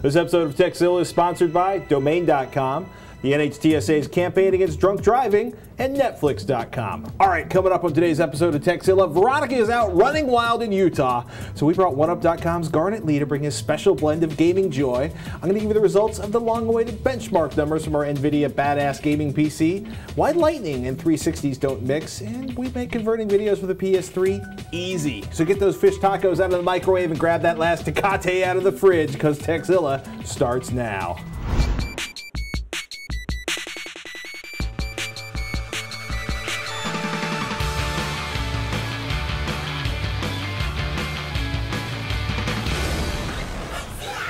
This episode of Techzilla is sponsored by Domain.com, the NHTSA's campaign against drunk driving, and Netflix.com. All right, coming up on today's episode of Techzilla, Veronica is out running wild in Utah, so we brought OneUp.com's Garnett Lee to bring his special blend of gaming joy. I'm going to give you the results of the long-awaited benchmark numbers from our NVIDIA Badass Gaming PC, why Lightning and 360s don't mix, and we make converting videos with a PS3 easy. So get those fish tacos out of the microwave and grab that last Tecate out of the fridge, because Techzilla starts now.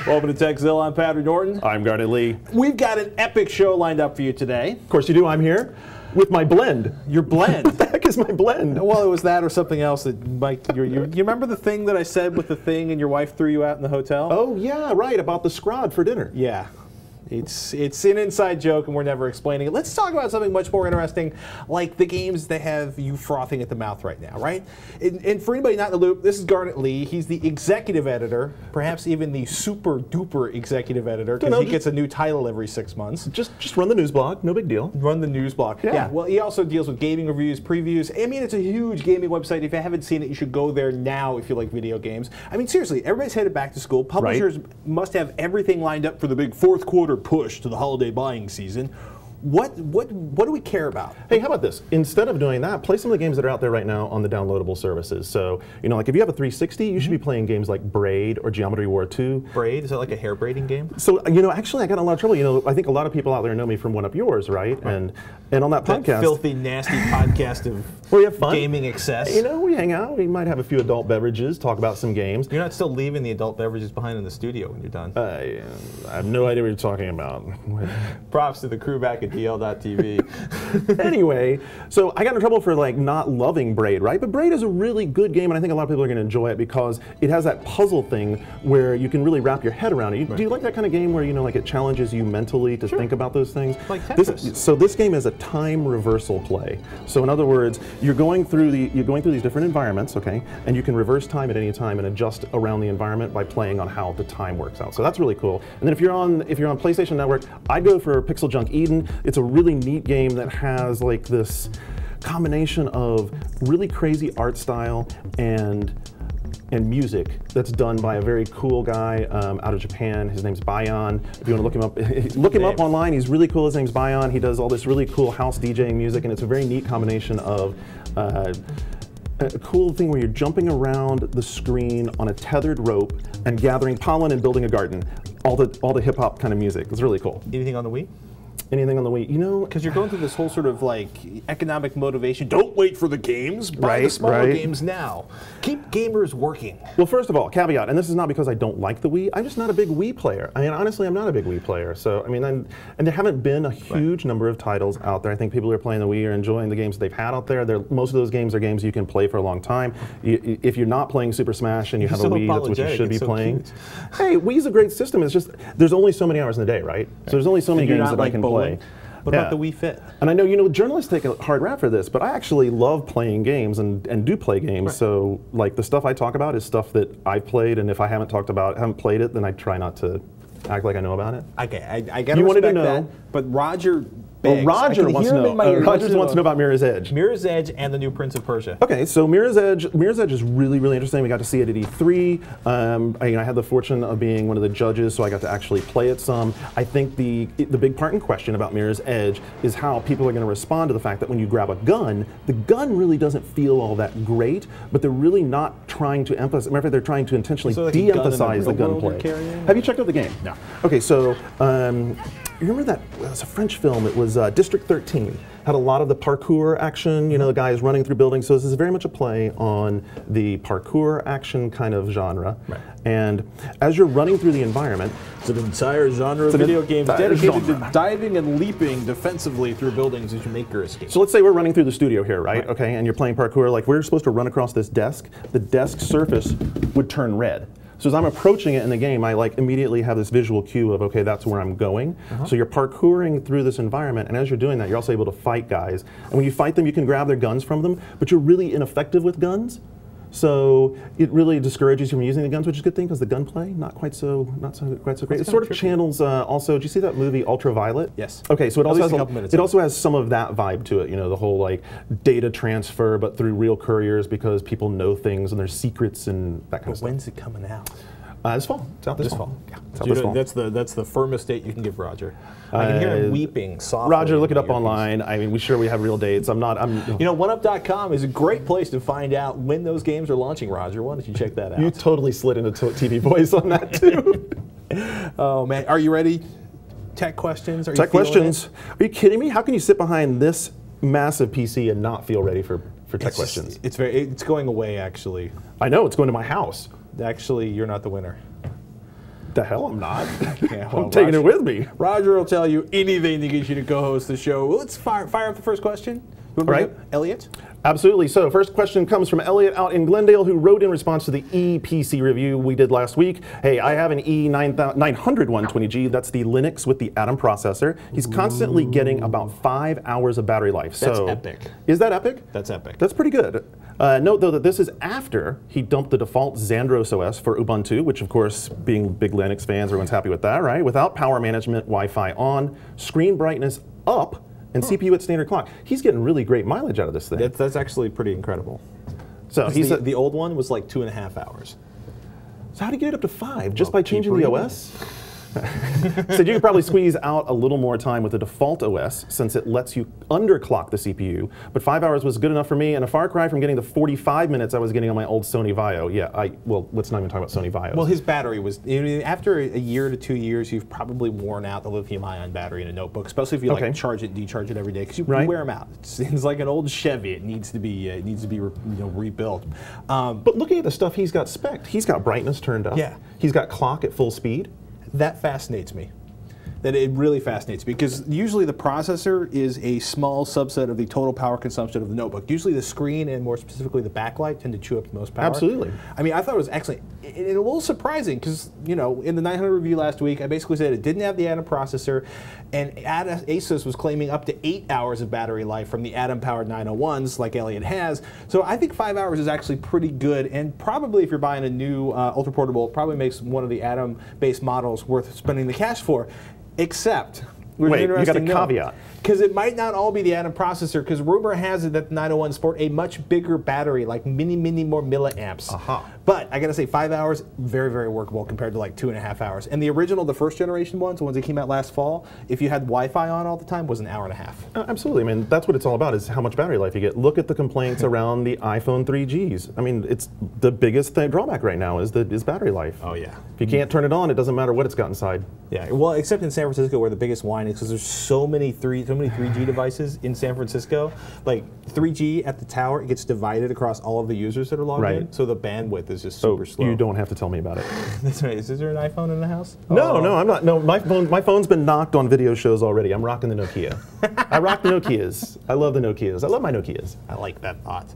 Welcome to Techzilla. I'm Patrick Norton. I'm Garnett Lee. We've got an epic show lined up for you today. Of course you do. I'm here with my blend. Your blend? What the heck is my blend? Well, it was that or something else that Mike, you remember the thing that I said with the thing and your wife threw you out in the hotel? Oh, yeah, right, about the scrod for dinner. Yeah. It's an inside joke and we're never explaining it. Let's talk about something much more interesting, like the games that have you frothing at the mouth right now, right? And for anybody not in the loop, this is Garnett Lee. He's the executive editor, perhaps even the super duper executive editor, because he gets a new title every 6 months. Just run the news blog, no big deal. Run the news blog. Yeah. Well, he also deals with gaming reviews, previews. I mean, it's a huge gaming website. If you haven't seen it, you should go there now if you like video games. I mean, seriously, everybody's headed back to school. Publishers must have everything lined up for the big fourth quarter push to the holiday buying season. What do we care about? Hey, how about this? Instead of doing that, play some of the games that are out there right now on the downloadable services. So, like if you have a 360, you should be playing games like Braid or Geometry War 2. Braid? Is that like a hair braiding game? So, actually I got in a lot of trouble. I think a lot of people out there know me from One Up Yours, right? And on that podcast. Filthy, nasty podcast of we have fun. Gaming excess. We hang out, we might have a few adult beverages, talk about some games. You're not still leaving the adult beverages behind in the studio when you're done? I have no idea what you're talking about. Props to the crew back at DL.TV. Anyway, so I got in trouble for not loving Braid, right? But Braid is a really good game, and I think a lot of people are going to enjoy it because it has that puzzle thing where you can really wrap your head around it. Do you like that kind of game where it challenges you mentally to think about those things? Like Tetris. So this game is a time reversal play. So in other words, you're going through these different environments, okay, and you can reverse time at any time and adjust around the environment by playing on how the time works out. So that's really cool. And then if you're on PlayStation Network, I'd go for Pixel Junk Eden. It's a really neat game that has this combination of really crazy art style and music that's done by a very cool guy out of Japan. His name's Bayon. If you want to look him up, look him up online. He's really cool. His name's Bayon. He does all this really cool house DJing music, and it's a very neat combination of a cool thing where you're jumping around the screen on a tethered rope and gathering pollen and building a garden. All the hip hop kind of music. It's really cool. Anything on the Wii? Anything on the Wii? Because you're going through this whole sort of economic motivation. Don't wait for the games. Buy the smaller games now. Keep gamers working. Well, first of all, caveat, and this is not because I don't like the Wii. I'm just not a big Wii player. I mean, honestly, I'm not a big Wii player. So, and there haven't been a huge number of titles out there. I think people who are playing the Wii are enjoying the games they've had out there. Most of those games are games you can play for a long time. If you're not playing Super Smash and you have a Wii, that's what you should be playing. Cute. Hey, Wii's a great system. It's just there's only so many hours in the day, right? So there's only so many games that I can play. What about the Wii Fit? And I know, journalists take a hard rap for this, but I actually love playing games and do play games. Right. So, the stuff I talk about is stuff that I've played, and if I haven't played it, then I try not to act like I know about it. Okay, I gotta respect that. But Roger begs. Well, Roger wants to know. Roger wants to know about Mirror's Edge. Mirror's Edge and the new Prince of Persia. Okay, so Mirror's Edge is really, really interesting. We got to see it at E3. I had the fortune of being one of the judges, so I got to actually play it some. I think the big part in question about Mirror's Edge is how people are going to respond to the fact that when you grab a gun, the gun really doesn't feel all that great, but they're really not trying to emphasize. Matter of fact, they're trying to intentionally de-emphasize the gunplay. Have you checked out the game? No. Okay, so you remember that? It was a French film. It was District 13. Had a lot of the parkour action. The guy is running through buildings. So this is very much a play on the parkour action kind of genre. Right. And as you're running through the environment, it's an entire genre of video games dedicated to diving and leaping defensively through buildings as you make your escape. So let's say we're running through the studio here, right? Okay, and you're playing parkour. We're supposed to run across this desk. The desk surface would turn red. So as I'm approaching it in the game, I immediately have this visual cue of, okay, that's where I'm going. So you're parkouring through this environment, and as you're doing that, you're also able to fight guys. And when you fight them, you can grab their guns from them, but you're really ineffective with guns. So it really discourages you from using the guns, which is a good thing because the gunplay not quite so great. It sort of channels. Also, did you see that movie Ultraviolet? Yes. Okay, so it also has a couple minutes. It also has some of that vibe to it. You know, the whole like data transfer, but through real couriers because people know things and there's secrets and that kind of stuff. When's it coming out? This fall. It's out this fall. Yeah, it's out this fall. That's the firmest date you can give Roger. I can hear him weeping softly. Roger, look it up online. I mean, we have real dates. You know, OneUp.com is a great place to find out when those games are launching, Roger. Why don't you check that out? You totally slid into TV voice on that, too. Oh, man. Are you ready? Tech questions? Tech questions. Are you kidding me? How can you sit behind this massive PC and not feel ready for tech questions? It's going away, actually. I know. It's going to my house. Actually, you're not the winner. The hell I'm not. Yeah, well, I'm taking it with me. Roger will tell you anything to get you to co-host the show. Well, let's fire up the first question. All right. Elliot? Absolutely. So first question comes from Elliot out in Glendale, who wrote in response to the ePC review we did last week. Hey, I have an E900-120G. That's the Linux with the Atom processor. He's constantly getting about 5 hours of battery life. That's epic. Is that epic? That's epic. That's pretty good. Note, though, that this is after he dumped the default Xandros OS for Ubuntu, which, of course, being big Linux fans, everyone's happy with that, right? Without power management, Wi-Fi on, screen brightness up, and CPU at standard clock. He's getting really great mileage out of this thing. That's actually pretty incredible. So the old one was like 2.5 hours. So how do you get it up to 5? Just by changing the OS? So you could probably squeeze out a little more time with the default OS since it lets you underclock the CPU. But 5 hours was good enough for me, and a far cry from getting the 45 minutes I was getting on my old Sony Vaio. Yeah, well, let's not even talk about Sony Vaio. Well, his battery was, after a year to 2 years, you've probably worn out the lithium-ion battery in a notebook, especially if you like charge it, decharge it every day, because you wear them out. It's like an old Chevy. It needs to be rebuilt. But looking at the stuff he's got spec'd, he's got brightness turned up. Yeah. He's got clock at full speed. That fascinates me. That it really fascinates me because usually the processor is a small subset of the total power consumption of the notebook. Usually the screen and more specifically the backlight tend to chew up the most power. Absolutely. I mean, I thought it was excellent. It's a little surprising because, in the 900 review last week, I basically said it didn't have the Atom processor, and Asus was claiming up to 8 hours of battery life from the Atom-powered 901s like Elliot has. So I think 5 hours is actually pretty good, and probably if you're buying a new ultra-portable, it probably makes one of the Atom-based models worth spending the cash for. Except, wait, you got a caveat. Because it might not all be the Atom processor, because rumor has it that the 901 sport a much bigger battery, like many more milliamps. But I gotta say, 5 hours, very, very workable compared to like 2.5 hours. And the original, the first generation ones, the ones that came out last fall, if you had Wi-Fi on all the time, was an hour and a half. Absolutely. I mean, that's what it's all about, is how much battery life you get. Look at the complaints around the iPhone 3Gs. I mean, it's the biggest drawback right now is battery life. Oh, yeah. If you can't turn it on, it doesn't matter what it's got inside. Yeah, well, except in San Francisco where the biggest whine is because there's so many 3G devices in San Francisco. Like 3G at the tower, it gets divided across all of the users that are logged in, so the bandwidth is just super slow. You don't have to tell me about it. That's right. Is there an iPhone in the house? No, I'm not. No, my phone's been knocked on video shows already. I'm rocking the Nokia. I rock the Nokias. I love the Nokias. I love my Nokias. I like that thought.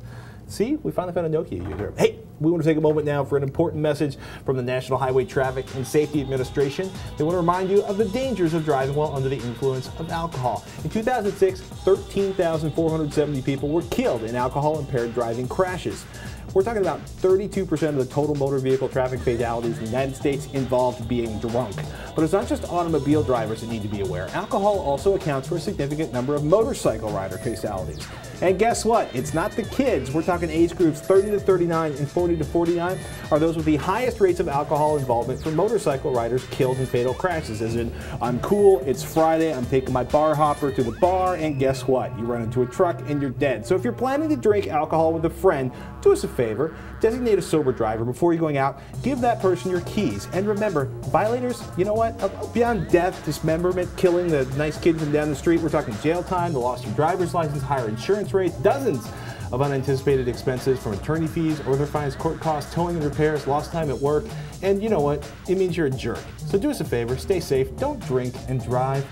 See, we finally found a Nokia user. Hey, we want to take a moment now for an important message from the National Highway Traffic and Safety Administration. They want to remind you of the dangers of driving while under the influence of alcohol. In 2006, 13,470 people were killed in alcohol-impaired driving crashes. We're talking about 32% of the total motor vehicle traffic fatalities in the United States involved being drunk. But it's not just automobile drivers that need to be aware. Alcohol also accounts for a significant number of motorcycle rider fatalities. And guess what? It's not the kids. We're talking age groups 30 to 39 and 40 to 49 are those with the highest rates of alcohol involvement for motorcycle riders killed in fatal crashes. As in, I'm cool, it's Friday, I'm taking my bar hopper to the bar, and guess what? You run into a truck and you're dead. So if you're planning to drink alcohol with a friend, do us a favor, designate a sober driver before you're going out, give that person your keys. And remember, violators, you know what? Beyond death, dismemberment, killing the nice kid from down the street, we're talking jail time, the loss of your driver's license, higher insurance rates, dozens of unanticipated expenses from attorney fees, other fines, court costs, towing and repairs, lost time at work, and you know what? It means you're a jerk. So do us a favor, stay safe, don't drink and drive.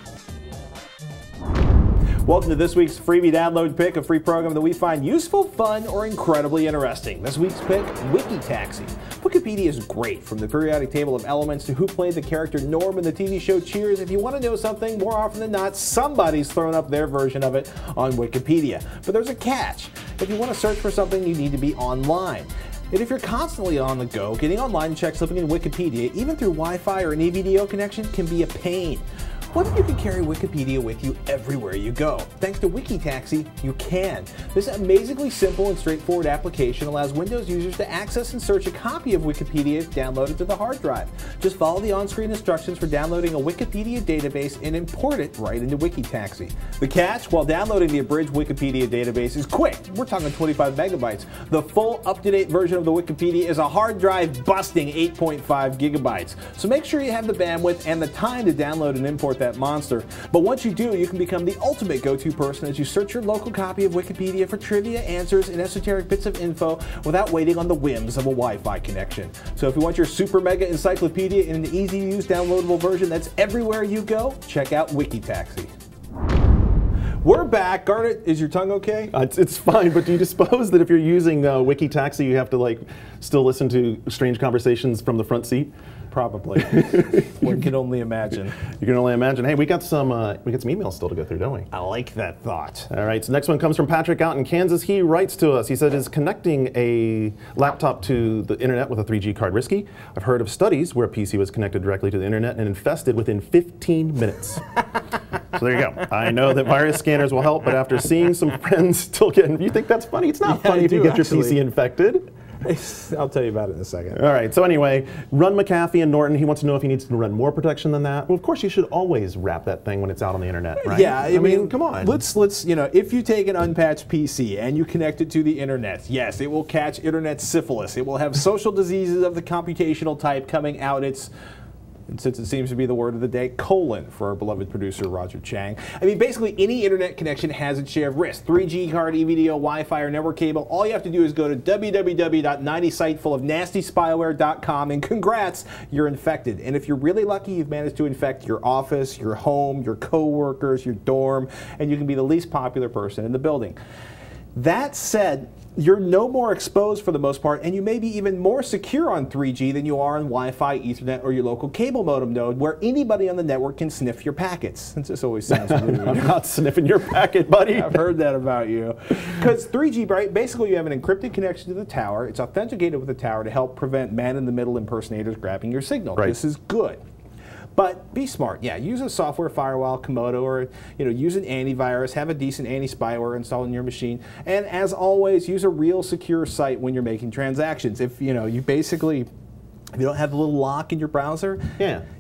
Welcome to this week's freebie download pick, a free program that we find useful, fun, or incredibly interesting. This week's pick, Wiki Taxi. Wikipedia is great, from the periodic table of elements to who played the character Norm in the TV show Cheers. If you want to know something, more often than not, somebody's thrown up their version of it on Wikipedia. But there's a catch. If you want to search for something, you need to be online. And if you're constantly on the go, getting online to check something in Wikipedia, even through Wi-Fi or an EVDO connection, can be a pain. What if you can carry Wikipedia with you everywhere you go? Thanks to Wiki Taxi, you can. This amazingly simple and straightforward application allows Windows users to access and search a copy of Wikipedia downloaded to the hard drive. Just follow the on-screen instructions for downloading a Wikipedia database and import it right into Wiki Taxi. The catch, while downloading the abridged Wikipedia database is quick. We're talking 25 megabytes. The full up-to-date version of the Wikipedia is a hard drive busting 8.5 gigabytes. So make sure you have the bandwidth and the time to download and import that monster. But once you do, you can become the ultimate go-to person as you search your local copy of Wikipedia for trivia, answers, and esoteric bits of info without waiting on the whims of a Wi-Fi connection. So if you want your super mega encyclopedia in an easy-to-use downloadable version that's everywhere you go, check out Wiki Taxi. We're back. Garnett, is your tongue okay? It's fine, but do you suppose that if you're using Wiki Taxi, you have to still listen to strange conversations from the front seat? Probably. One can only imagine. You can only imagine. Hey, we got some emails still to go through, don't we? I like that thought. All right, so next one comes from Patrick out in Kansas. He writes to us. He said, is connecting a laptop to the internet with a 3G card risky? I've heard of studies where a PC was connected directly to the internet and infested within 15 minutes. So there you go. I know that virus scanners will help, but after seeing some friends still getting, you think that's funny? It's not funny if you get your PC infected. I'll tell you about it in a second. All right, so anyway, run McAfee and Norton. He wants to know if he needs to run more protection than that. Well, of course, you should always wrap that thing when it's out on the internet, right? Yeah, I mean, come on. Let's, if you take an unpatched PC and you connect it to the internet, yes, it will catch internet syphilis. It will have social diseases of the computational type coming out its, and since it seems to be the word of the day, colon for our beloved producer Roger Chang. I mean, basically any internet connection has its share of risk. 3G card, EVDO, Wi-Fi, or network cable. All you have to do is go to www.90sitefulofnastyspyware.com and congrats, you're infected. And if you're really lucky, you've managed to infect your office, your home, your co-workers, your dorm, and you can be the least popular person in the building. That said, you're no more exposed for the most part, and you may be even more secure on 3G than you are on Wi-Fi, Ethernet, or your local cable modem node, where anybody on the network can sniff your packets. Since this always sounds rude. I'm not sniffing your packet, buddy. I've heard that about you. Because 3G, right, basically you have an encrypted connection to the tower. It's authenticated with the tower to help prevent man-in-the-middle impersonators grabbing your signal. Right. This is good. But be smart. Yeah, use a software firewall, Komodo, or use an antivirus. Have a decent anti-spyware installed in your machine. And as always, use a real secure site when you're making transactions. If you don't have the little lock in your browser,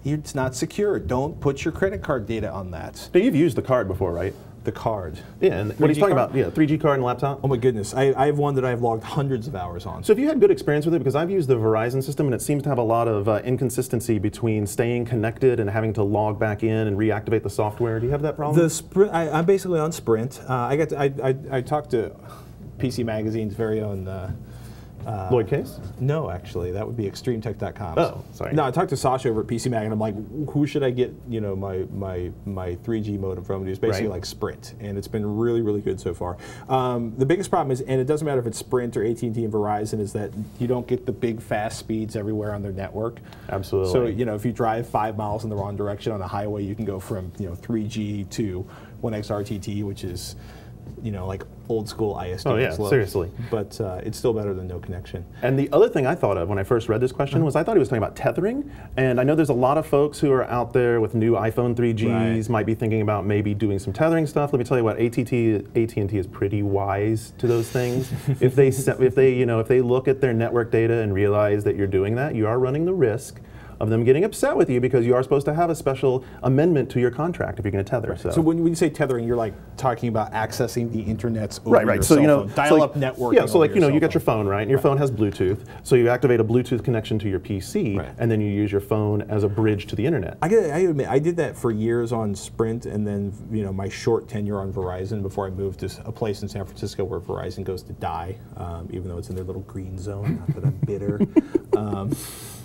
it's not secure. Don't put your credit card data on that. Now, you've used the card before, right? The card. Yeah, and what he's talking about, 3G card and laptop. Oh my goodness, I have one that I've logged hundreds of hours on. So have you had good experience with it? Because I've used the Verizon system and it seems to have a lot of inconsistency between staying connected and having to log back in and reactivate the software. Do you have that problem? I'm basically on Sprint. I talked to PC Magazine's very own Lloyd Case? No, actually, that would be extremetech.com. Oh, sorry. No, I talked to Sasha over at PC Mag, and I'm like, who should I get, my 3G modem from? And he was basically like Sprint, and it's been really, really good so far. The biggest problem is, and it doesn't matter if it's Sprint or AT&T and Verizon, is that you don't get the big fast speeds everywhere on their network. Absolutely. So if you drive 5 miles in the wrong direction on a highway, you can go from 3G to 1xRTT, which is like old school ISDN. Oh yeah, slow. seriously. But it's still better than no connection. And the other thing I thought of when I first read this question was I thought he was talking about tethering. And I know there's a lot of folks who are out there with new iPhone 3Gs, might be thinking about maybe doing some tethering stuff. Let me tell you what, AT&T is pretty wise to those things. if they look at their network data and realize that you're doing that, you are running the risk of them getting upset with you because you are supposed to have a special amendment to your contract if you're going to tether. So when you say tethering, you're like talking about accessing the internet's over right. your so cell phone. Dial-up networking. Yeah. So like you got phone. your phone, right? And your phone has Bluetooth. So you activate a Bluetooth connection to your PC, and then you use your phone as a bridge to the internet. I admit, I did that for years on Sprint, and then my short tenure on Verizon before I moved to a place in San Francisco where Verizon goes to die, even though it's in their little green zone. Not that I'm bitter.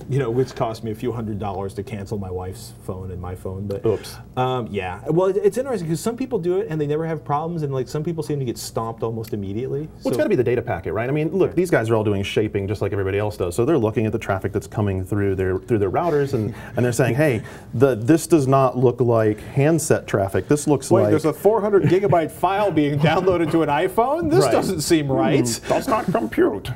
Which cost me a few $100s to cancel my wife's phone and my phone. But oops. Yeah. Well, it's interesting because some people do it and they never have problems, and like some people seem to get stomped almost immediately. Well, it's got to be the data packet, right? I mean, look, these guys are all doing shaping just like everybody else does. So they're looking at the traffic that's coming through their routers, and they're saying, hey, this does not look like handset traffic. This looks like there's a 400 gigabyte file being downloaded to an iPhone. This doesn't seem right. Does not compute.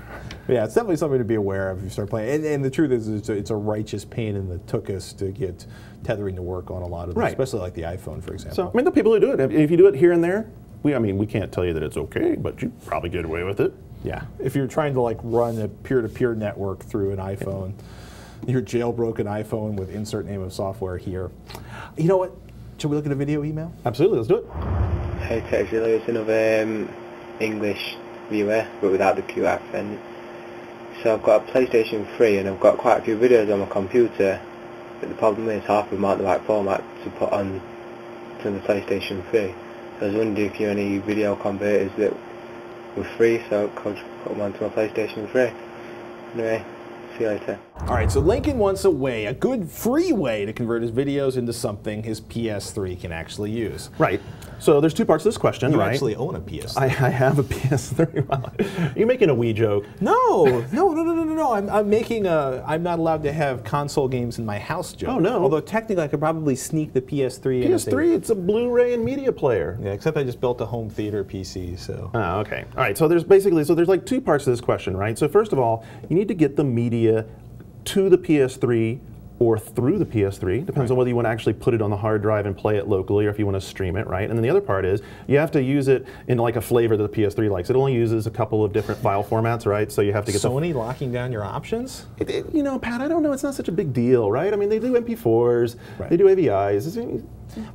Yeah, it's definitely something to be aware of if you start playing. And the truth is, it's a righteous pain in the tuchus to get tethering to work on a lot of them, especially like the iPhone, for example. So, I mean, the people who do it, if you do it here and there, I mean, we can't tell you that it's okay, but you probably get away with it. Yeah, if you're trying to like run a peer-to-peer network through an iPhone, your jailbroken iPhone with insert name of software here. You know what? Should we look at a video email? Absolutely, let's do it. Hey Texilla, it's another English viewer, but without the Q accent. So I've got a PlayStation 3 and I've got quite a few videos on my computer, but the problem is half of them aren't the right format to put on to the PlayStation 3. So I was wondering if you have any video converters that were free, so I could put them onto my PlayStation 3. Anyway, see you later. All right, so Lincoln wants a good free way to convert his videos into something his PS3 can actually use. Right. So there's two parts to this question, You right? actually own a PS3. I have a PS3. You're making a wee joke. No. I'm making I'm not allowed to have console games in my house joke. Oh, no. Although technically I could probably sneak the PS3 in. PS3, it's a Blu-ray and media player. Yeah, except I just built a home theater PC, so. Oh, okay. All right, so there's like two parts to this question, right? So first of all, you need to get the media to the PS3 or through the PS3, depends on whether you want to actually put it on the hard drive and play it locally or if you want to stream it, right? And then the other part is you have to use it in like a flavor that the PS3 likes. It only uses a couple of different file formats, right? So you have to get Sony locking down your options? you know, Pat, I don't know, it's not such a big deal, right? I mean, they do MP4s, they do AVIs.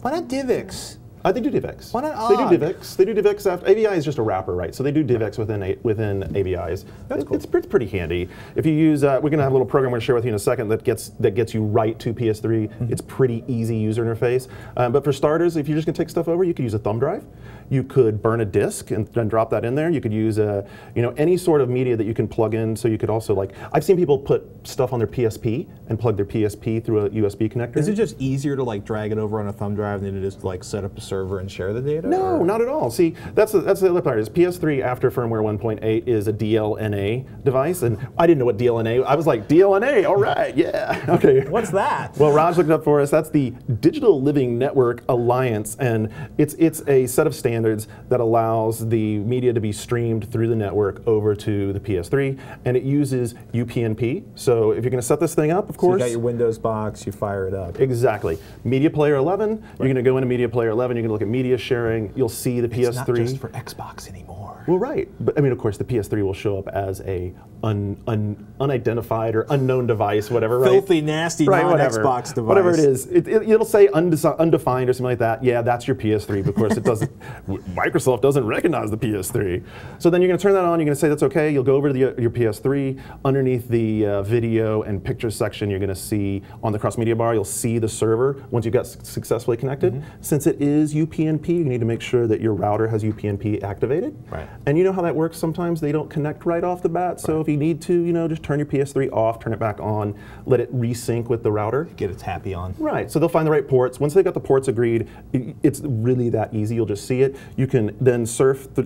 Why not DivX? They do DivX. Why not They do DivX. They do DivX after AVI is just a wrapper, right? So they do DivX within AVIs. That's cool. It's pretty handy. If you use, we're going to have a little program we're going to share with you in a second that gets you right to PS3. It's pretty easy user interface. But for starters, if you're just going to take stuff over, you could use a thumb drive. You could burn a disk and then drop that in there. You could use any sort of media that you can plug in. So you could also I've seen people put stuff on their PSP and plug their PSP through a USB connector. Is it just easier to drag it over on a thumb drive than it is to set up a server and share the data? No, not at all. See, that's the other part. Is PS3 after firmware 1.8 is a DLNA device, and I didn't know what DLNA. I was like, DLNA, all right, yeah, okay. What's that? Well, Raj looked it up for us. That's the Digital Living Network Alliance, and it's a set of standards that allows the media to be streamed through the network over to the PS3, and it uses UPnP. So if you're going to set this thing up, of course, you got your Windows box, you fire it up. Exactly. Media Player 11. You're going to go into Media Player 11. You're going to look at media sharing. You'll see the PS3. It's not just for Xbox anymore. Well, right. But I mean, of course, the PS3 will show up as a unidentified or unknown device, whatever, right? Filthy, nasty, non-Xbox device. Whatever it is. It'll say undefined or something like that. Yeah, that's your PS3. But of course, it doesn't. Microsoft doesn't recognize the PS3. So then you're going to turn that on. You're going to say that's okay. You'll go over to your PS3. Underneath the video and pictures section, you're going to see on the cross media bar, you'll see the server once you've got successfully connected. Since it is UPnP, you need to make sure that your router has UPnP activated. Right. And you know how that works. Sometimes they don't connect right off the bat. So if you need to, just turn your PS3 off, turn it back on, let it resync with the router. Get its happy on. Right. So they'll find the right ports. Once they've got the ports agreed, it's really that easy. You'll just see it. You can then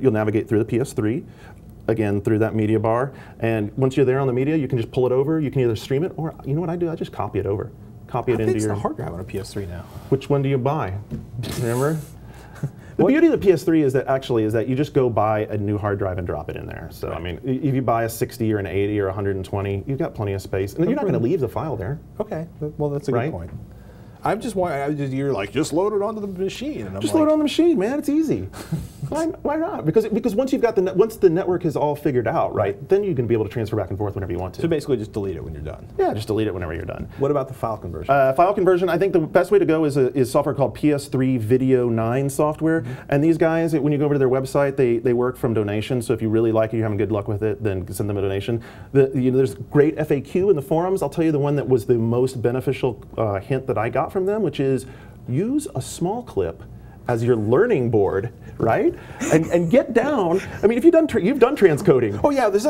you'll navigate through the PS3. Again, through that media bar. And once you're there on the media, you can just pull it over. You can either stream it, or you know what I do? I just copy it over. Copy it into your. It's the hard drive on a PS3 now. Which one do you buy? Remember? The beauty of the PS3 is that you just go buy a new hard drive and drop it in there. So I mean, if you buy a 60 or an 80 or 120, you've got plenty of space, and you're not going to leave the file there. Okay, well that's a good point. You're like, just load it onto the machine. And just load it on the machine, man. It's easy. Why not? Because once you've got once the network is all figured out, right, then you can be able to transfer back and forth whenever you want to. So basically, just delete it when you're done. Yeah, just delete it whenever you're done. What about the file conversion? File conversion, I think the best way to go is software called PS3 Video 9 software. And these guys, when you go over to their website, they work from donation. So if you really like it, you're having good luck with it, then send them a donation. There's great FAQ in the forums. I'll tell you the one that was the most beneficial hint that I got from them, which is use a small clip as your learning board, right? And get down. I mean, if you've done transcoding. Oh yeah, there's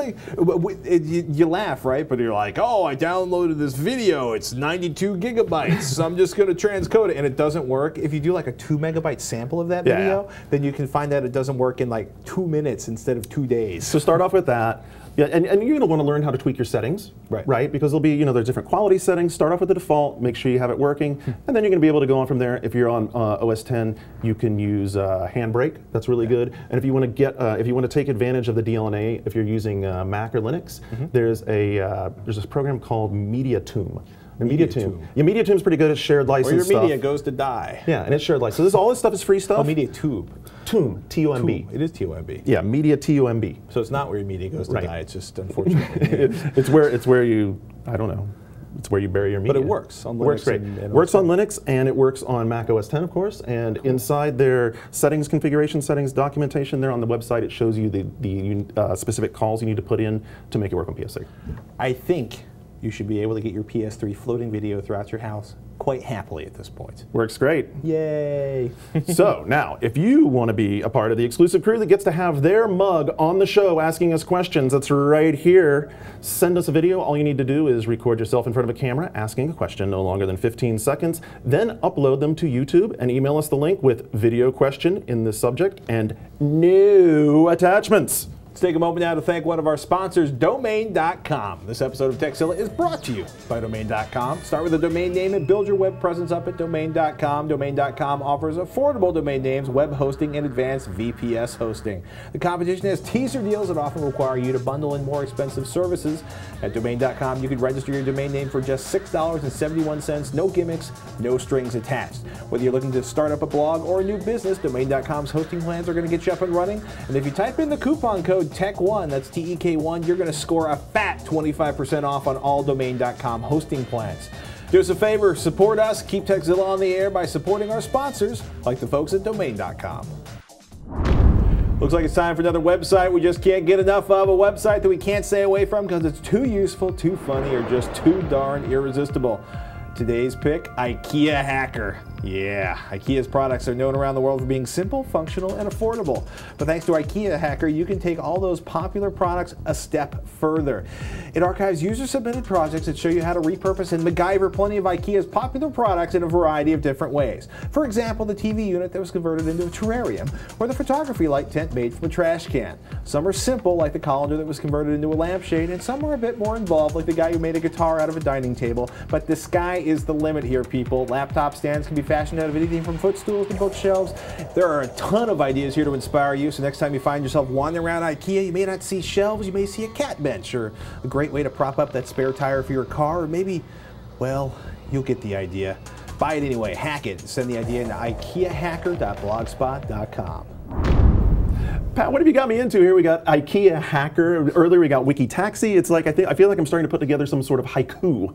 you laugh, right? But you're like, oh, I downloaded this video. It's 92 gigabytes. So I'm just going to transcode it, and it doesn't work. If you do like a 2 megabyte sample of that video, then you can find that it doesn't work in like 2 minutes instead of 2 days. So start off with that. Yeah, and you're going to want to learn how to tweak your settings, right? Because there'll be, there's different quality settings. Start off with the default, make sure you have it working, and then you're going to be able to go on from there. If you're on OS 10, you can use Handbrake. That's really good. And if you want to take advantage of the DLNA, if you're using Mac or Linux, there's this program called MediaToom. MediaToom. Yeah, MediaToom's pretty good at shared license or your stuff. media goes to die. Yeah, and it's shared license. So all this stuff is free stuff. Oh, MediaTube. Toom, T-O-M-B. It is T-O-M-B. Yeah, Media T-O-M-B. So it's not where your media goes to die. It's just unfortunately. it's where you, I don't know. It's where you bury your media. But it works on Linux. Works great. Works on Linux, and it works on Mac OS 10, of course. And inside their settings, configuration settings, documentation there on the website, it shows you the specific calls you need to put in to make it work on PS3. I think you should be able to get your PS3 floating video throughout your house quite happily at this point. Works great. Yay. So now, if you want to be a part of the exclusive crew that gets to have their mug on the show asking us questions, that's right here. Send us a video. All you need to do is record yourself in front of a camera asking a question no longer than 15 seconds, then upload them to YouTube and email us the link with video question in the subject and no attachments. Let's take a moment now to thank one of our sponsors, Domain.com. This episode of Tekzilla is brought to you by Domain.com. Start with a domain name and build your web presence up at Domain.com. Domain.com offers affordable domain names, web hosting, and advanced VPS hosting. The competition has teaser deals that often require you to bundle in more expensive services. At Domain.com, you can register your domain name for just $6.71, no gimmicks, no strings attached. Whether you're looking to start up a blog or a new business, Domain.com's hosting plans are going to get you up and running. And if you type in the coupon code TEK1, that's TEK1, you're going to score a fat 25% off on all Domain.com hosting plans. Do us a favor, support us, keep Tekzilla on the air by supporting our sponsors, like the folks at Domain.com. Looks like it's time for another website we just can't get enough of, a website that we can't stay away from because it's too useful, too funny, or just too darn irresistible. Today's pick, Ikea Hacker. Yeah, Ikea's products are known around the world for being simple, functional, and affordable. But thanks to Ikea Hacker, you can take all those popular products a step further. It archives user-submitted projects that show you how to repurpose and MacGyver plenty of Ikea's popular products in a variety of different ways. For example, the TV unit that was converted into a terrarium, or the photography light tent made from a trash can. Some are simple, like the colander that was converted into a lampshade, and some are a bit more involved, like the guy who made a guitar out of a dining table. But the sky is the limit here, people. Laptop stands can be fashioned out of anything from footstools to bookshelves. There are a ton of ideas here to inspire you, so next time you find yourself wandering around Ikea, you may not see shelves, you may see a cat bench, or a great way to prop up that spare tire for your car, or maybe, well, you'll get the idea. Buy it anyway, hack it, send the idea into IkeaHacker.blogspot.com. Pat, what have you got me into here? We got Ikea Hacker. Earlier we got Wiki Taxi. It's like I feel like I'm starting to put together some sort of haiku.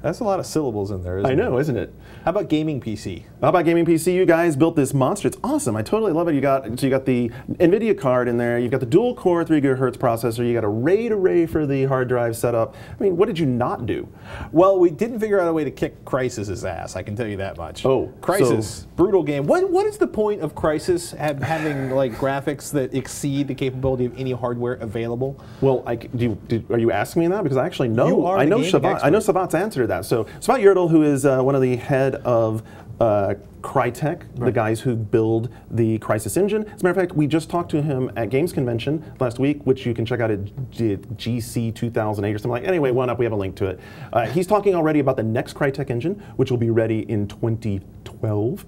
That's a lot of syllables in there, isn't it? I know, isn't it? How about gaming PC? How about gaming PC? You guys built this monster. It's awesome. I totally love it. You got the NVIDIA card in there. You've got the dual core 3 GHz processor. You got a RAID array for the hard drive setup. I mean, what did you not do? Well, we didn't figure out a way to kick Crysis's ass. I can tell you that much. Oh, Crysis, brutal game. What is the point of Crysis having like graphics that exceed the capability of any hardware available? Well, are you asking me that? Because I actually know. You are I know Savat's answer to that. So Savat Yurtle, who is one of the head of Crytek, the guys who build the Crysis engine. As a matter of fact, we just talked to him at Games Convention last week, which you can check out at GC 2008 or something like. Anyway, one up, we have a link to it. He's talking already about the next Crytek engine, which will be ready in 2012.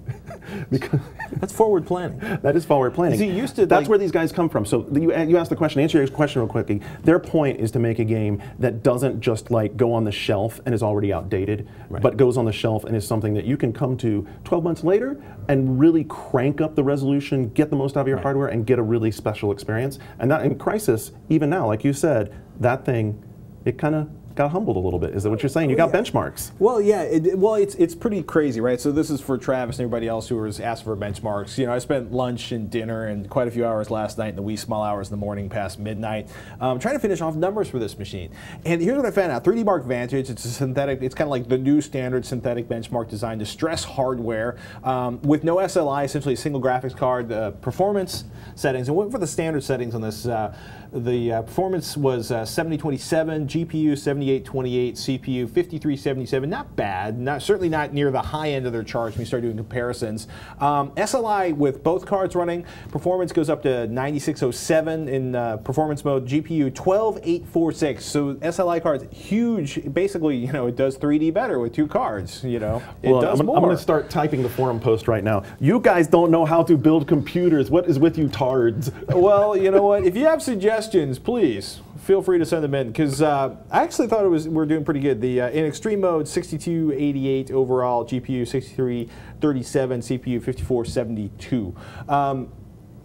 Because that's forward planning. That is forward planning. That's where these guys come from. So you asked the question. Answer your question real quickly. Their point is to make a game that doesn't just like go on the shelf and is already outdated, but goes on the shelf and is something that you can come to 12 months later and really crank up the resolution, get the most out of your hardware, and get a really special experience. And that in Crysis, even now, like you said, that thing, it kind of got humbled a little bit. Is that what you're saying? You got benchmarks. Well, yeah. It's pretty crazy, right? So this is for Travis and everybody else who was asked for benchmarks. You know, I spent lunch and dinner and quite a few hours last night in the wee small hours in the morning past midnight trying to finish off numbers for this machine. And here's what I found out. 3D Mark Vantage, it's a synthetic, it's kind of like the new standard synthetic benchmark designed to stress hardware with no SLI, essentially a single graphics card, performance settings. And went for the standard settings on this The performance was 7027, GPU 7828, CPU 5377. Not bad. Certainly not near the high end of their charge when you start doing comparisons. SLI with both cards running, performance goes up to 9607 in performance mode. GPU 12846. So SLI cards huge. Basically, it does 3D better with 2 cards. It does more. I'm going to start typing the forum post right now. You guys don't know how to build computers. What is with you tards? Well, you know what? If you have suggestions, please feel free to send them in, because I actually thought we're doing pretty good. In extreme mode, 6288 overall, GPU 6337, CPU 5472.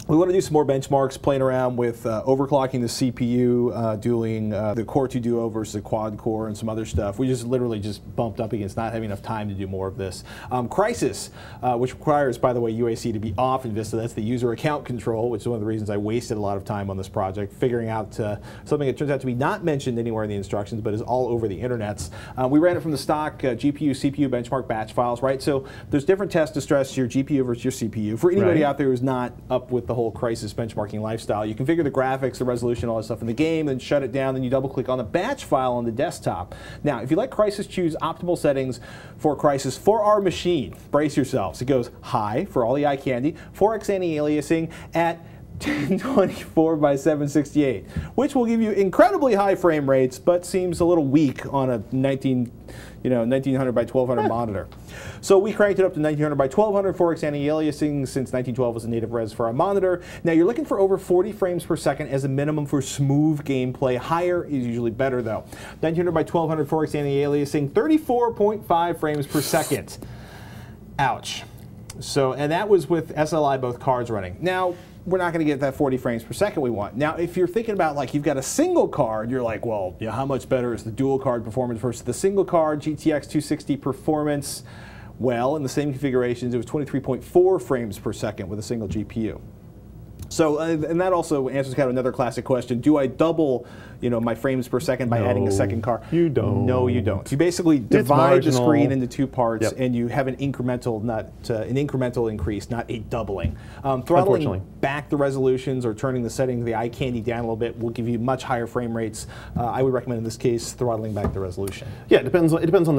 We want to do some more benchmarks, playing around with overclocking the CPU, doing the Core 2 Duo versus the Quad Core, and some other stuff. We literally just bumped up against not having enough time to do more of this. Crysis, which requires, by the way, UAC to be off in Vista. That's the user account control, which is one of the reasons I wasted a lot of time on this project, figuring out something that turns out to be not mentioned anywhere in the instructions, but is all over the internets. We ran it from the stock GPU, CPU benchmark batch files, right? So there's different tests to stress your GPU versus your CPU. For anybody out there who's not up with the whole Crysis benchmarking lifestyle, you configure the graphics, the resolution, all that stuff in the game, then shut it down, then you double click on the batch file on the desktop. Now, if you let Crysis choose optimal settings for Crysis for our machine, brace yourselves. It goes high for all the eye candy, 4x anti-aliasing at 1024 by 768, which will give you incredibly high frame rates, but seems a little weak on a 1900 by 1200 monitor. So we cranked it up to 1900 by 1200 4x anti-aliasing, since 1912 was a native res for our monitor. Now you're looking for over 40 frames per second as a minimum for smooth gameplay. Higher is usually better though. 1900 by 1200 4x anti-aliasing, 34.5 frames per second. Ouch. So, and that was with SLI both cards running. Now, we're not going to get that 40 frames per second we want. Now, if you're thinking about, like, you've got a single card, you're like, well, yeah, how much better is the dual card performance versus the single card GTX 260 performance? Well, in the same configurations, it was 23.4 frames per second with a single GPU. So, and that also answers kind of another classic question. Do I double, my frames per second by adding a second card? You don't. No, you don't. You basically divide the screen into 2 parts, and you have an incremental, an incremental increase, not a doubling. Throttling back the resolutions or turning the setting of the eye candy down a little bit will give you much higher frame rates. I would recommend in this case throttling back the resolution. Yeah, it depends on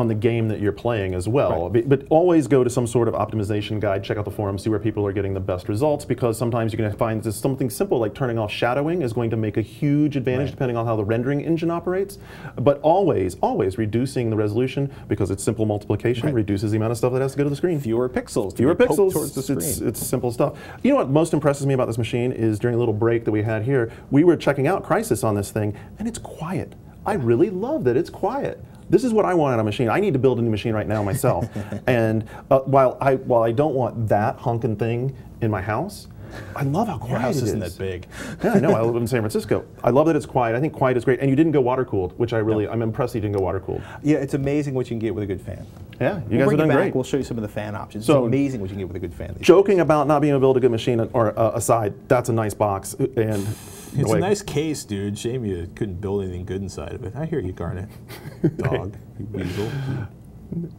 the game that you're playing as well. Right. But always go to some sort of optimization guide. Check out the forum, see where people are getting the best results, because sometimes you're going to find that something simple like turning off shadowing is going to make a huge advantage depending on how the rendering engine operates. But always reducing the resolution, because it's simple multiplication, reduces the amount of stuff that has to go to the screen. Fewer pixels. Fewer pixels towards the screen. It's simple stuff. You know what most impresses me about this machine is during a little break that we had here, we were checking out Crysis on this thing, and it's quiet. I really love that it's quiet. This is what I want out of a machine. I need to build a new machine right now myself. And while I don't want that honking thing in my house, I love how quiet it is. Isn't that big? Yeah, I know. I live in San Francisco. I love that it's quiet. I think quiet is great. And you didn't go water cooled, which I'm impressed you didn't go water cooled. Yeah, it's amazing what you can get with a good fan. Yeah, you guys have done great. We'll show you some of the fan options. So, it's amazing what you can get with a good fan. Joking about not being able to build a good machine or aside, that's a nice box. And it's a nice case, dude. Shame you couldn't build anything good inside of it. I hear you, Garnett. Dog, you weasel.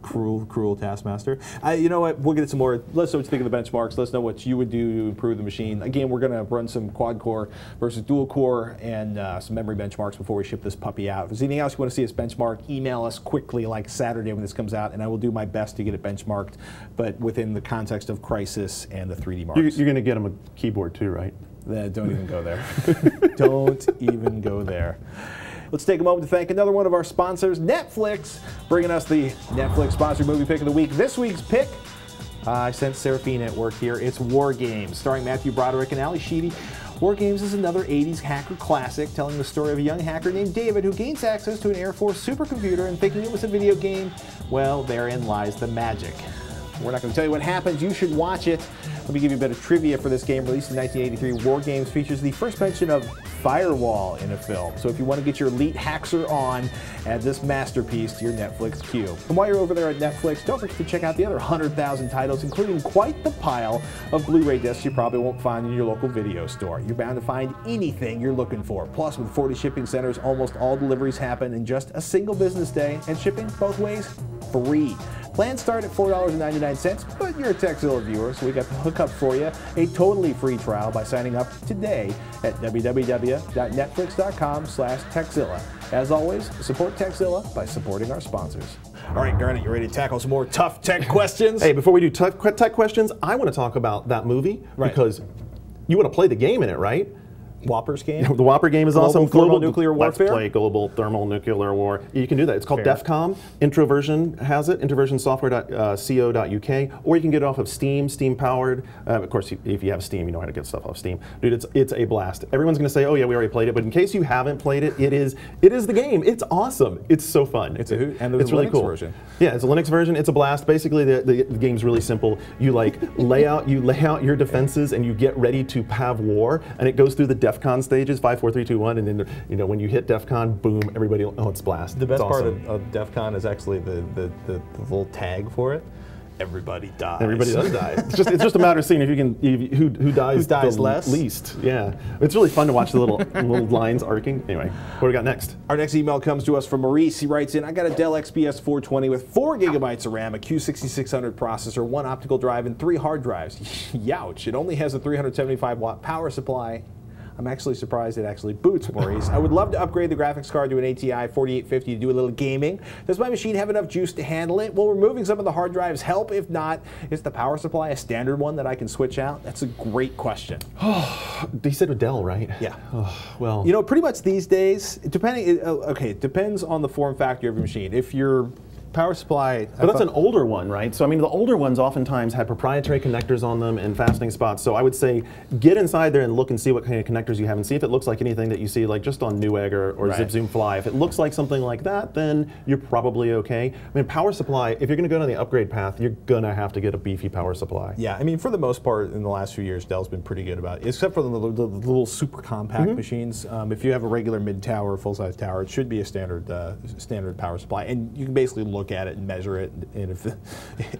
Cruel taskmaster. You know what? We'll get some more. Let us know what you think of the benchmarks. Let us know what you would do to improve the machine. Again, we're going to run some quad core versus dual core and some memory benchmarks before we ship this puppy out. If there's anything else you want to see us benchmark, email us quickly, like Saturday when this comes out, and I will do my best to get it benchmarked, but within the context of Crysis and the 3D marks. You're going to get him a keyboard too, right? Don't even go there. Don't even go there. Let's take a moment to thank another one of our sponsors, Netflix, bringing us the Netflix sponsored movie pick of the week. This week's pick, I sense Seraphina at work here. It's War Games, starring Matthew Broderick and Ali Sheedy. War Games is another 80s hacker classic, telling the story of a young hacker named David who gains access to an Air Force supercomputer and thinking it was a video game. Well, therein lies the magic. We're not going to tell you what happens. You should watch it. Let me give you a bit of trivia for this game. Released in 1983, War Games features the first mention of firewall in a film. So if you want to get your elite hacker on, add this masterpiece to your Netflix queue. And while you're over there at Netflix, don't forget to check out the other 100,000 titles, including quite the pile of Blu-ray discs you probably won't find in your local video store. You're bound to find anything you're looking for. Plus, with 40 shipping centers, almost all deliveries happen in just a single business day, and shipping both ways free. Plans start at $4.99, but you're a Tekzilla viewer, so we got the hookup for you. A totally free trial by signing up today at www.netflix.com/Tekzilla. As always, support Tekzilla by supporting our sponsors. All right, Garnett, you ready to tackle some more tough tech questions? Hey, before we do tech questions, I want to talk about that movie because you want to play the game in it, right? Whopper's game? The Whopper game is awesome. Global Nuclear Warfare? Let's play Global Thermal Nuclear War. You can do that. It's called DEFCON. Introversion has it, introversionsoftware.co.uk, or you can get it off of Steam, Steam-powered. Of course, if you have Steam, you know how to get stuff off Steam. Dude, it's a blast. Everyone's going to say, oh yeah, we already played it, but in case you haven't played it, it is the game. It's awesome. It's so fun. It's a hoot, and there's a really Linux cool version. Yeah, it's a Linux version. It's a blast. Basically, the game's really simple. You lay out your defenses, and you get ready to have war, and it goes through the DEFCON stages. 5, 4, 3, 2, 1, and then when you hit DEFCON, boom, everybody, oh, it's blast. The best it's part awesome. of DEFCON is actually the little tag for it. Everybody dies. Everybody does die. It's just a matter of seeing if you can who dies the less. least. Yeah, it's really fun to watch the little lines arcing. Anyway, what do we got next? Our next email comes to us from Maurice. He writes in, I got a Dell XPS 420 with 4 gigabytes of RAM, a Q6600 processor, 1 optical drive, and 3 hard drives. Youch! It only has a 375 watt power supply. I'm actually surprised it actually boots, Maurice. I would love to upgrade the graphics card to an ATI 4850 to do a little gaming. Does my machine have enough juice to handle it? Will removing some of the hard drives help? If not, is the power supply a standard one that I can switch out? That's a great question. They said with Dell, right? Yeah. Well, pretty much these days, it depends on the form factor of your machine. If your power supply... But that's an older one, right? So I mean, the older ones oftentimes had proprietary connectors on them and fastening spots. So I would say get inside there and look and see what kind of connectors you have and see if it looks like anything that you see like just on Newegg or right. ZipZoom Fly. If it looks like something like that, then you're probably okay. I mean, power supply, if you're going to go down the upgrade path, you're going to have to get a beefy power supply. Yeah, I mean, for the most part, in the last few years, Dell's been pretty good about it, except for the little super compact machines. If you have a regular mid-tower or full-size tower, it should be a standard power supply, and you can basically look at it and measure it, and if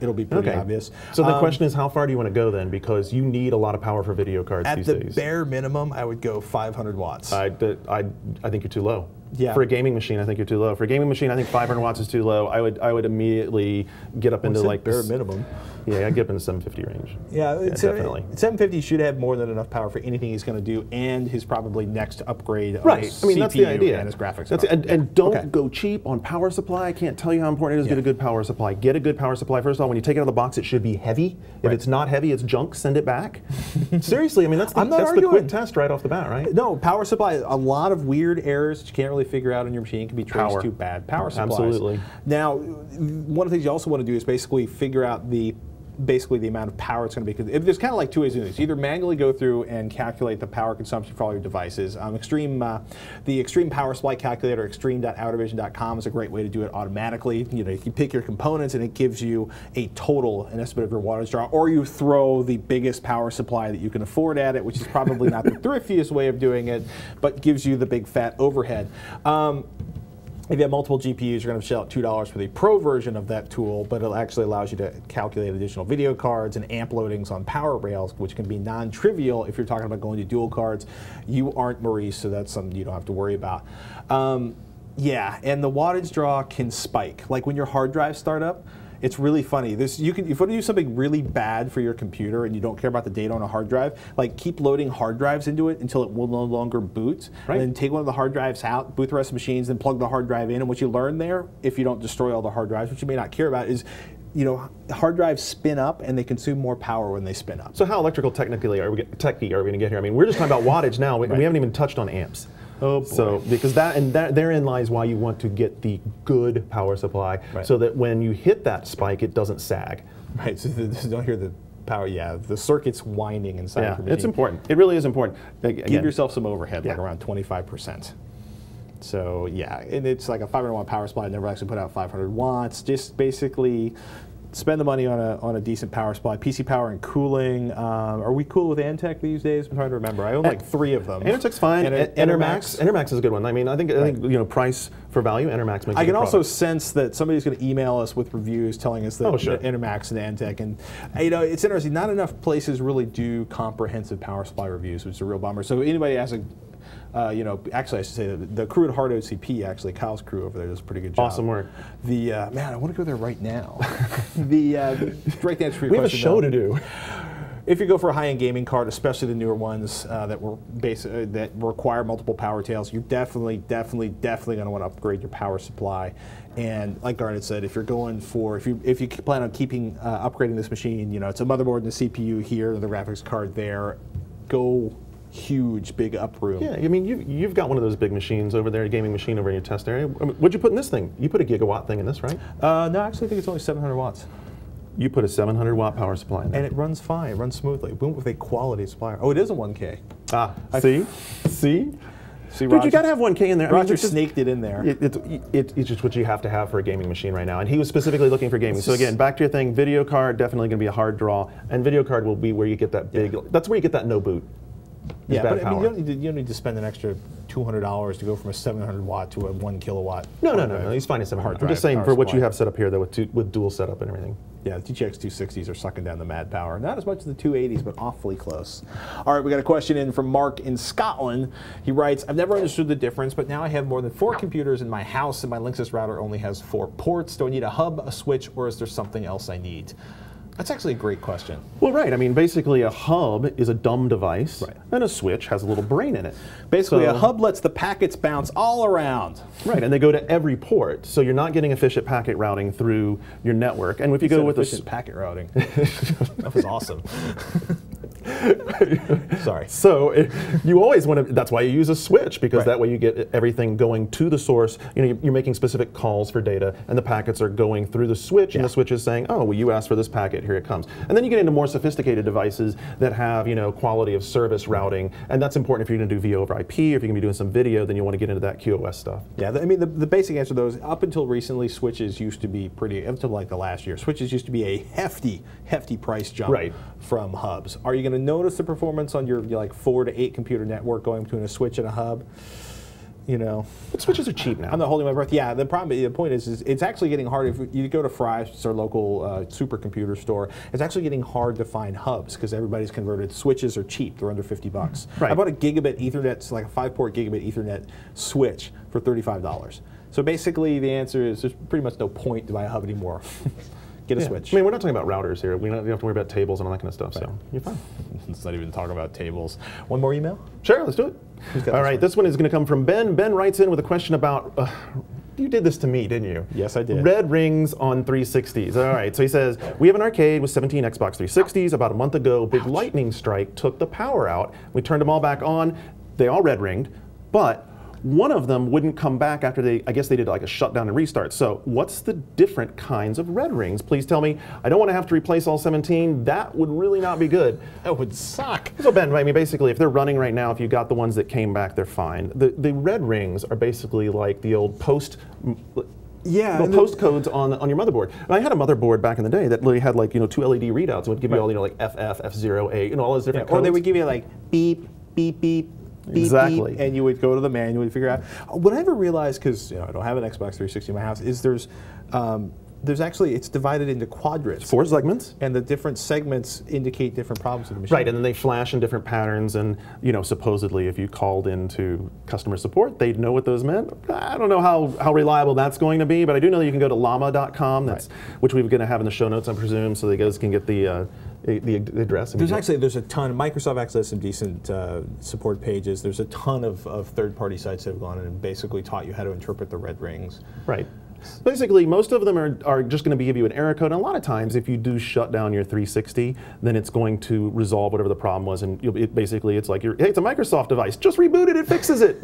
it'll be pretty obvious. So the question is, how far do you want to go then? Because you need a lot of power for video cards these days. At the bare minimum, I would go 500 watts. I think you're too low. Yeah. For a gaming machine, I think you're too low. For a gaming machine, I think 500 watts is too low. I would immediately get up into like bare minimum. Yeah, I'd get up in the 750 range. Yeah, definitely. 750 should have more than enough power for anything he's going to do, and his probably next upgrade of right. his I mean, CPU that's the idea. and his graphics card. And don't go cheap on power supply. I can't tell you how important it is to get a good power supply. Get a good power supply. First of all, when you take it out of the box, it should be heavy. If it's not heavy, it's junk. Send it back. Seriously, I mean, that's the quick test right off the bat, right? No, power supply, a lot of weird errors that you can't really figure out on your machine can be traced to bad power supplies. Absolutely. Now, one of the things you also want to do is basically figure out the amount of power it's going to be. Because there's kind of like 2 ways to do this. Either manually go through and calculate the power consumption for all your devices. The Extreme Power Supply Calculator, extreme.outervision.com, is a great way to do it automatically. You pick your components and it gives you an estimate of your wattage draw, or you throw the biggest power supply that you can afford at it, which is probably not the thriftiest way of doing it, but gives you the big fat overhead. If you have multiple GPUs, you're going to shell out $2 for the Pro version of that tool, but it actually allows you to calculate additional video cards and amp loadings on power rails, which can be non-trivial if you're talking about going to dual cards. You aren't Maurice, so that's something you don't have to worry about. Yeah, and the wattage draw can spike. Like when your hard drives start up, it's really funny. If you want to do something really bad for your computer and you don't care about the data on a hard drive, like keep loading hard drives into it until it will no longer boot. Right. And then take one of the hard drives out, boot the rest of the machines, then plug the hard drive in. And what you learn there, if you don't destroy all the hard drives, which you may not care about, is hard drives spin up and they consume more power when they spin up. So how electrical techy are we going to get here? I mean, we're just talking about wattage now. We haven't even touched on amps. Oh boy. So because therein lies why you want to get the good power supply, so that when you hit that spike, it doesn't sag. Right. So don't hear the power. Yeah, the circuit's winding inside. Yeah, it's important. It really is important. Give yourself some overhead, like around 25%. So yeah, and it's like a 500 watt power supply. Never actually put out 500 watts. Just basically spend the money on a decent power supply. PC power and cooling. Are we cool with Antec these days? I'm trying to remember. I own like 3 of them. Antec's fine. Entermax is a good one. I mean, I think price for value, Entermax makes. I can also sense that somebody's going to email us with reviews telling us that Entermax and Antec, and it's interesting. Not enough places really do comprehensive power supply reviews, which is a real bummer. So anybody has You know, actually, I should say that the crew at Hard OCP, actually, Kyle's crew over there does a pretty good job. Awesome work. The man, I want to go there right now. The right answer for your we have a question, show though, to do. if you go for a high-end gaming card, especially the newer ones that require multiple power tails, you're definitely going to want to upgrade your power supply. And like Garnett said, if you're going for if you plan on keeping upgrading this machine, you know, it's a motherboard and a CPU here, the graphics card there. Go huge, big up room. Yeah, I mean, you've got one of those big machines over there, a gaming machine over in your test area. I mean, what'd you put in this thing? You put a gigawatt thing in this, right? No, actually, I think it's only 700 watts. You put a 700 watt power supply in there. And it runs fine, it runs smoothly. Boom, with a quality supplier. Oh, it is a 1K. Ah, see? See? See, Dude, you got to have 1K in there. Roger snaked it in there. It's just what you have to have for a gaming machine right now. And he was specifically looking for gaming. So again, back to your thing, video card, definitely going to be a hard draw. And video card will be where you get that big, that's where you get that no boot. Yeah, but I mean, you don't need to spend an extra $200 to go from a 700 watt to a 1 kilowatt. No. He's fine at 700. I'm just saying for what you have set up here, though, with dual setup and everything. Yeah, the GTX 260s are sucking down the mad power. Not as much as the 280s, but awfully close. All right, we got a question in from Mark in Scotland. He writes, I've never understood the difference, but now I have more than 4 computers in my house, and my Linksys router only has 4 ports. Do I need a hub, a switch, or is there something else I need? That's actually a great question. Well, right. I mean, basically, a hub is a dumb device, right, and a switch has a little brain in it. Basically, a hub lets the packets bounce all around. Right, and they go to every port, so you're not getting efficient packet routing through your network. And if you go with efficient packet routing, that was awesome. Sorry. So you always want to, that's why you use a switch, because that way you get everything going to the source. You know, you're making specific calls for data, and the packets are going through the switch, and the switch is saying, oh, well, you asked for this packet, here it comes. And then you get into more sophisticated devices that have, you know, quality of service routing, and that's important if you're going to do VO over IP, or if you're going to be doing some video, then you want to get into that QoS stuff. Yeah, I mean, the basic answer, though, is up until recently, switches used to be pretty, up until like the last year, switches used to be a hefty price jump from hubs. Are you going to notice the performance on your like 4 to 8 computer network going between a switch and a hub? You know, but switches are cheap now. I'm not holding my breath. Yeah, the point is it's actually getting hard. If you go to Fry's, it's our local supercomputer store, it's actually getting hard to find hubs because everybody's converted. Switches are cheap; they're under $50. Right. I bought a gigabit Ethernet, it's like a 5-port gigabit Ethernet switch for $35. So basically, the answer is there's pretty much no point to buy a hub anymore. Get a switch. I mean, we're not talking about routers here. We don't have to worry about tables and all that kind of stuff, so you're fine. Let's not even talk about tables. One more email? Sure, let's do it. All right, this one is going to come from Ben. Ben writes in with a question about, you did this to me, didn't you? Yes, I did. Red rings on 360s. All right, so he says, we have an arcade with 17 Xbox 360s. About a month ago, big lightning strike took the power out. We turned them all back on. They all red ringed, but one of them wouldn't come back after I guess they did like a shutdown and restart. So what's the different kinds of red rings? Please tell me. I don't want to have to replace all 17. That would really not be good. That would suck. So Ben, I mean, basically, if they're running right now, if you got the ones that came back, they're fine. The red rings are basically like the old post codes on your motherboard. And I had a motherboard back in the day that really had like, you know, 2 LED readouts. It would give you all, you know, like FF, F0, A, you know, all those different codes. Or they would give you like beep, beep, beep. Beep, exactly. Beep, and you would go to the manual and figure out. What I ever realized, because you know, I don't have an Xbox 360 in my house, is there's actually, it's divided into quadrants. 4 segments. And the different segments indicate different problems with the machine. Right, and then they flash in different patterns, and you know, supposedly if you called into customer support, they'd know what those meant. I don't know how reliable that's going to be, but I do know you can go to llama.com, which we're going to have in the show notes, I presume, so you guys can get the address. There's a ton. Microsoft actually has some decent support pages. There's a ton of third-party sites that have gone in and basically taught you how to interpret the red rings. Right. Basically, most of them are just going to give you an error code. And a lot of times, if you do shut down your 360, then it's going to resolve whatever the problem was. And basically, it's like, hey, it's a Microsoft device. Just reboot it. It fixes it.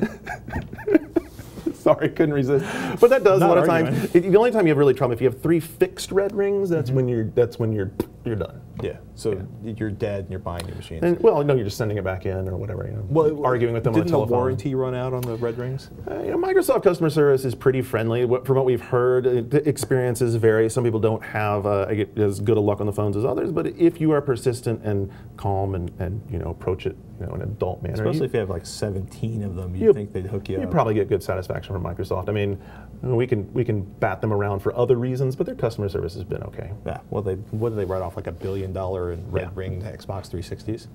Sorry, couldn't resist. But that does a lot of times. The only time you have really trouble if you have 3 fixed red rings. That's when you're done. Yeah. So you're dead and you're buying new machines. And, well, no, you're just sending it back in or whatever. You know, arguing with them on the telephone. Didn't the warranty run out on the red rings? You know, Microsoft customer service is pretty friendly. From what we've heard, experiences vary. Some people don't have as good a luck on the phones as others. But if you are persistent and calm and you know, approach it, you know, in an adult manner, especially if you have like 17 of them, you think they'd hook you up. You probably get good satisfaction from Microsoft. I mean, we can bat them around for other reasons, but their customer service has been okay. Yeah. Well, what did they write off, like $1 billion in red ring Xbox 360s?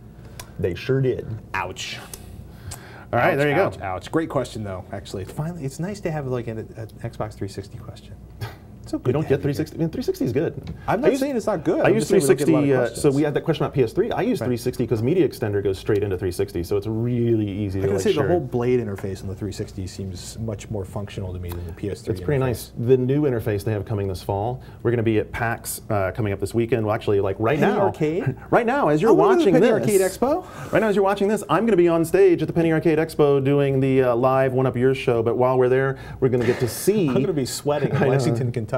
They sure did. Ouch. All right, there you go. Ouch, ouch. Great question, though, actually. Finally, it's nice to have like an Xbox 360 question. So You don't get 360. I mean, 360 is good. I'm not saying it's not good. I use 360. So we had had that question about PS3. I use 360 because Media Extender goes straight into 360, so it's really easy to I like say share. the whole blade interface on the 360 seems much more functional to me than the PS3. It's pretty nice. The new interface they have coming this fall. We're going to be at PAX coming up this weekend. Well, actually, like right now. Arcade? Right now, as you're watching Penny this. Arcade Expo? Right now, as you're watching this, I'm going to be on stage at the Penny Arcade Expo doing the live One Up Yours show. But while we're there, we're going to get to see. I'm going to be sweating in Lexington, Kentucky.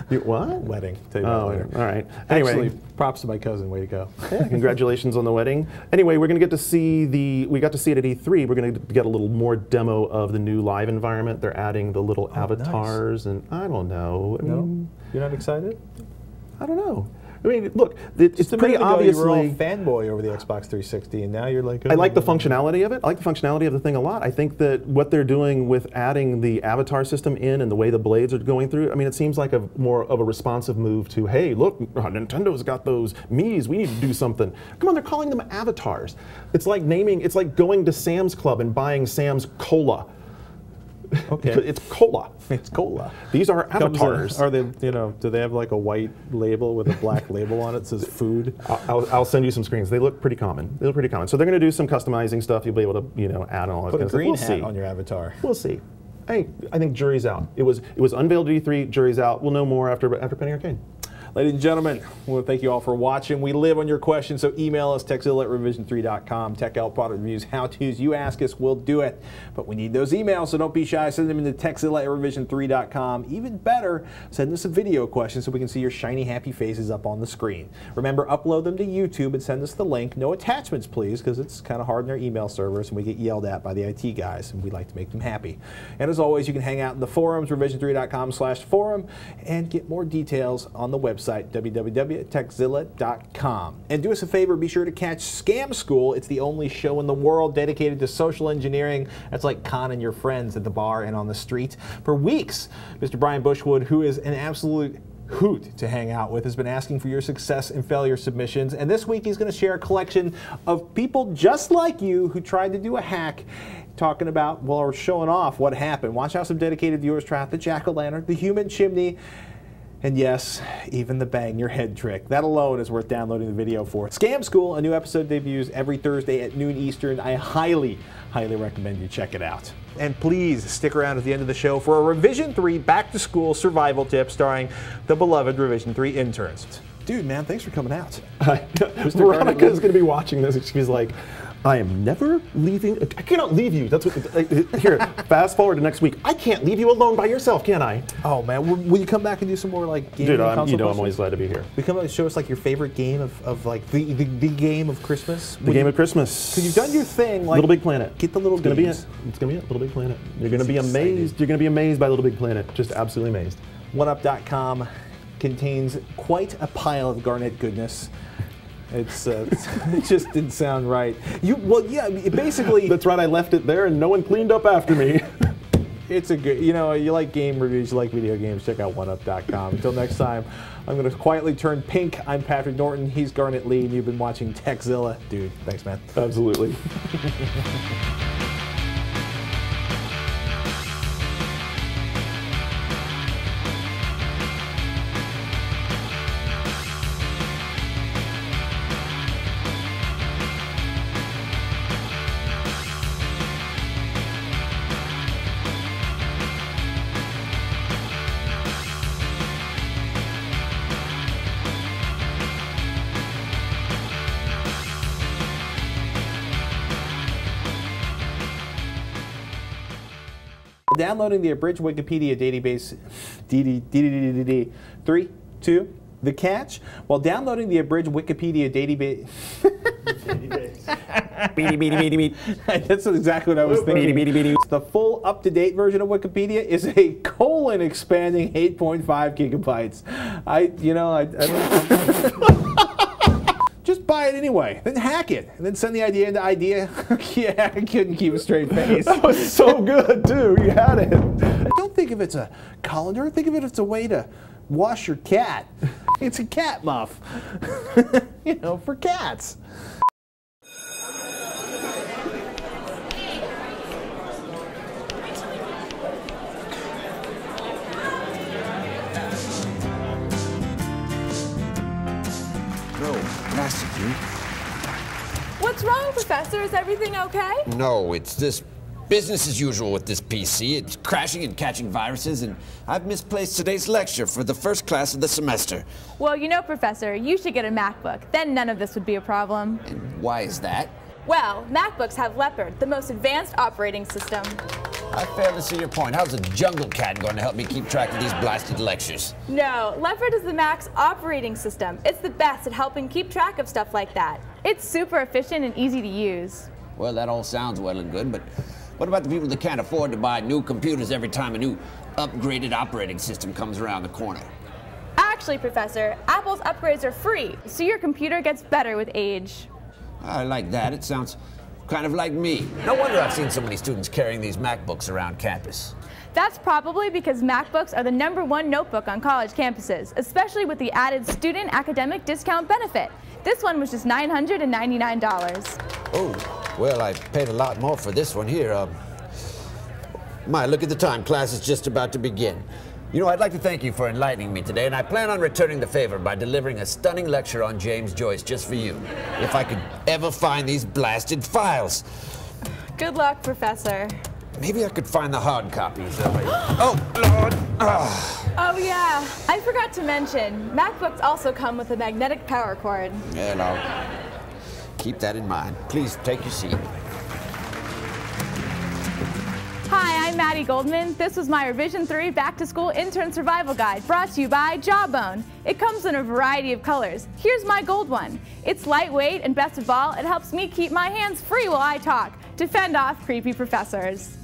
What? Wedding. Tell you about later. All right. Anyway, actually, props to my cousin. Way to go. Yeah, congratulations on the wedding. Anyway, we're going to get to see we got to see it at E3. We're going to get a little more demo of the new live environment. They're adding the little avatars, and I don't know. No? You're not excited? I don't know. I mean, look, it's pretty obviously. You were all fanboy over the Xbox 360, and now you're like. Oh, I like the functionality of it. I like the functionality of the thing a lot. I think that what they're doing with adding the avatar system in and the way the blades are going through, I mean, it seems like a more of a responsive move to, hey, look, Nintendo's got those Miis. We need to do something. Come on, they're calling them avatars. It's like going to Sam's Club and buying Sam's Cola. Okay. It's cola. It's cola. These are avatars. Are they, do they have like a white label with a black label on it that says food? I'll send you some screens. They look pretty common. So they're going to do some customizing stuff. You'll be able to, add all that Put kind a green of stuff. We'll hat see. on your avatar. We'll see. I think jury's out. It was unveiled at E3. Jury's out. We'll know more after Penny Arcade. Ladies and gentlemen, I want to thank you all for watching. We live on your questions, so email us, techzilla@revision3.com. Tech Help, product reviews, how-tos. You ask us, we'll do it. But we need those emails, so don't be shy. Send them into techzilla@revision3.com. Even better, send us a video question so we can see your shiny, happy faces up on the screen. Remember, upload them to YouTube and send us the link. No attachments, please, because it's kind of hard in our email servers, and we get yelled at by the IT guys, and we like to make them happy. And as always, you can hang out in the forums, revision3.com/forum, and get more details on the website, www.techzilla.com. And do us a favor, be sure to catch Scam School. It's the only show in the world dedicated to social engineering. That's like conning your friends at the bar and on the street. For weeks, Mr. Brian Bushwood, who is an absolute hoot to hang out with, has been asking for your success and failure submissions. And this week he's going to share a collection of people just like you who tried to do a hack, talking about, well, or showing off what happened. Watch how some dedicated viewers try out the jack-o'-lantern, the human chimney, and yes, even the bang your head trick. That alone is worth downloading the video for. Scam School, a new episode debuts every Thursday at noon Eastern. I highly, highly recommend you check it out. And please stick around at the end of the show for a Revision 3 back-to-school survival tip starring the beloved Revision 3 interns. Dude, man, thanks for coming out. Veronica is going to be watching this, and she's like, I am never leaving. I cannot leave you. That's what. Here, fast forward to next week. I can't leave you alone by yourself, can I? Oh man, will you come back and do some more like gaming? Dude, I'm always glad to be here. Will you come and show us like your favorite game of like the game of Christmas? The game of Christmas. Because you've done your thing, like Little Big Planet. Get the little games. It's gonna be it. Little Big Planet. You're gonna be amazed. You're gonna be amazed by Little Big Planet. Just absolutely amazed. OneUp.com contains quite a pile of Garnett goodness. It just didn't sound right. Basically. That's right. I left it there, and no one cleaned up after me. It's a good. You like game reviews, you like video games. Check out OneUp.com. Until next time, I'm going to quietly turn pink. I'm Patrick Norton. He's Garnett Lee, and you've been watching Techzilla. Dude, thanks, man. Absolutely. Downloading the abridged Wikipedia database, 3, 2, the catch. While downloading the abridged Wikipedia database, that's exactly what I was thinking. The full up-to-date version of Wikipedia is a colon-expanding 8.5 gigabytes. I don't. Just buy it anyway, then hack it, and then send the idea into idea. Yeah, I couldn't keep a straight face. That was so good, too. You had it. Don't think of it as a colander. Think of it as a way to wash your cat. It's a cat muff. For cats. plastic. What's wrong, Professor? Is everything okay? No, it's this business as usual with this PC. It's crashing and catching viruses, and I've misplaced today's lecture for the first class of the semester. Well, you know, Professor, you should get a MacBook. Then none of this would be a problem. And why is that? Well, MacBooks have Leopard, the most advanced operating system. I fail to see your point. How's a jungle cat going to help me keep track of these blasted lectures? No, Leopard is the Mac's operating system. It's the best at helping keep track of stuff like that. It's super efficient and easy to use. Well, that all sounds well and good, but what about the people that can't afford to buy new computers every time a new upgraded operating system comes around the corner? Actually, Professor, Apple's upgrades are free, so your computer gets better with age. I like that. It sounds kind of like me. No wonder I've seen so many students carrying these MacBooks around campus. That's probably because MacBooks are the #1 notebook on college campuses, especially with the added student academic discount benefit. This one was just $999. Oh, well, I paid a lot more for this one here. My, look at the time. Class is just about to begin. You know, I'd like to thank you for enlightening me today, and I plan on returning the favor by delivering a stunning lecture on James Joyce just for you, if I could ever find these blasted files. Good luck, Professor. Maybe I could find the hard copies. Oh, Lord! Oh, yeah. I forgot to mention, MacBooks also come with a magnetic power cord. Well, I'll keep that in mind. Please take your seat. Hi, I'm Maddie Goldman. This was my Revision 3 Back to School Intern Survival Guide, brought to you by Jawbone. It comes in a variety of colors. Here's my gold one. It's lightweight, and best of all, it helps me keep my hands free while I talk to fend off creepy professors.